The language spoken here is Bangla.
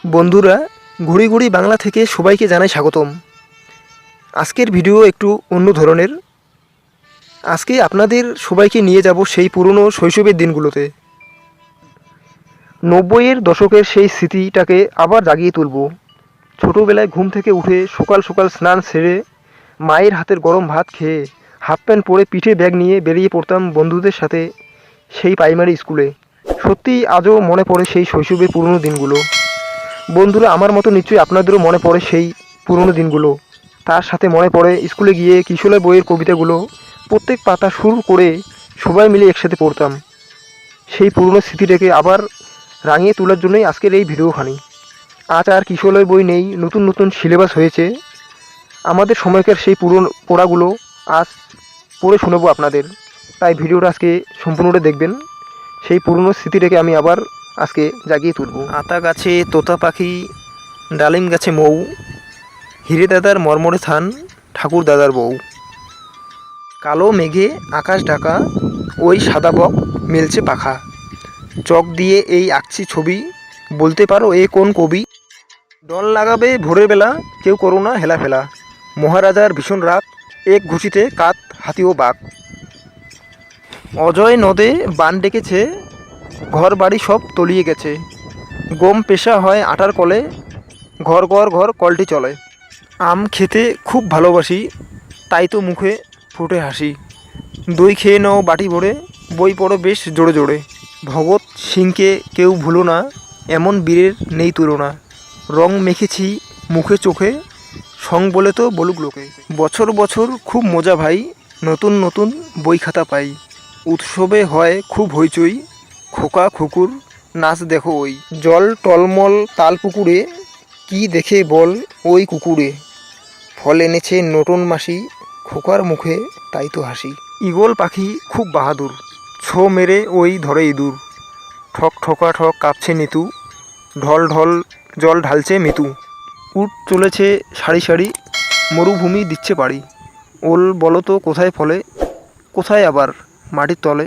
বন্ধুরা, ঘুরি ঘুরি বাংলা থেকে সবাইকে জানাই স্বাগতম। আজকের ভিডিও একটু অন্য ধরনের। আজকে আপনাদের সবাইকে নিয়ে যাব সেই পুরনো শৈশবের দিনগুলোতে। 90-এর দশকের সেই স্মৃতিটাকে আবার জাগিয়ে তুলব। ছোটোবেলায় ঘুম থেকে উঠে সকাল সকাল স্নান সেরে মায়ের হাতের গরম ভাত খেয়ে হাফ প্যান্ট পরে পিঠে ব্যাগ নিয়ে বেরিয়ে পড়তাম বন্ধুদের সাথে সেই প্রাইমারি স্কুলে। সত্যিই আজও মনে পড়ে সেই শৈশবের পুরনো দিনগুলো। বন্ধুরা, আমার মতো নিশ্চয়ই আপনাদেরও মনে পড়ে সেই পুরনো দিনগুলো। তার সাথে মনে পড়ে স্কুলে গিয়ে কিশোর বইয়ের কবিতাগুলো প্রত্যেক পাতা শুরু করে সবাই মিলে একসাথে পড়তাম। সেই পুরনো স্মৃতিটাকে আবার রাঙিয়ে তোলার জন্যই আজকের এই ভিডিওখানি। আজ আর কিশোর বই নেই, নতুন নতুন সিলেবাস হয়েছে। আমাদের সময়কার সেই পুরনো পড়াগুলো আজ পড়ে শোনাবো আপনাদের। তাই ভিডিওটা আজকে সম্পূর্ণটা দেখবেন। সেই পুরনো স্মৃতিটাকে আমি আবার আজকে জাগিয়ে তুলব। আতা গাছে তোতা পাখি, ডালিম গাছে মৌ, হিরে দাদার মর্মরে থান, ঠাকুর দাদার বউ। কালো মেঘে আকাশ ঢাকা, ওই সাদা বক মেলছে পাখা। চক দিয়ে এই আঁকছি ছবি, বলতে পারো এ কোন কবি? দল লাগাবে ভোরের বেলা, কেউ করো না হেলাফেলা। মহারাজার ভীষণ রাগ, এক ঘুষিতে কাত হাতি ও বাঘ। অজয় নদে বান ডেকেছে, ঘর বাড়ি সব তলিয়ে গেছে। গম পেশা হয় আটার কলে, ঘর ঘর ঘর কলটি চলে। আম খেতে খুব ভালোবাসি, তাই তো মুখে ফুটে হাসি। দই খেয়ে নাও বাটি ভরে, বই পড়ো বেশ জোরে জোরে। ভগৎ সিংকে কেউ ভুলো না, এমন বীরের নেই তুলনা। রং মেখেছি মুখে চোখে, সং বলে তো বলুক লোকে। বছর বছর খুব মজা ভাই, নতুন নতুন বই খাতা পাই। উৎসবে হয় খুব হইচই, খোকা খুকুর নাচ দেখো ওই। জল টলমল তাল পুকুরে, কি দেখে বল ওই কুকুরে। ফল এনেছে নতুন মাসি, খোকার মুখে তাই তো হাসি। ঈগল পাখি খুব বাহাদুর, ছো মেরে ওই ধরে ইঁদুর। ঠক ঠকা ঠক কাঁপছে নিতু, ঢল ঢল জল ঢালছে মিতু। উট চলেছে সারি সারি, মরুভূমি দিচ্ছে পাড়ি। ওল বলো তো কোথায় ফলে, কোথায় আবার মাটির তলে।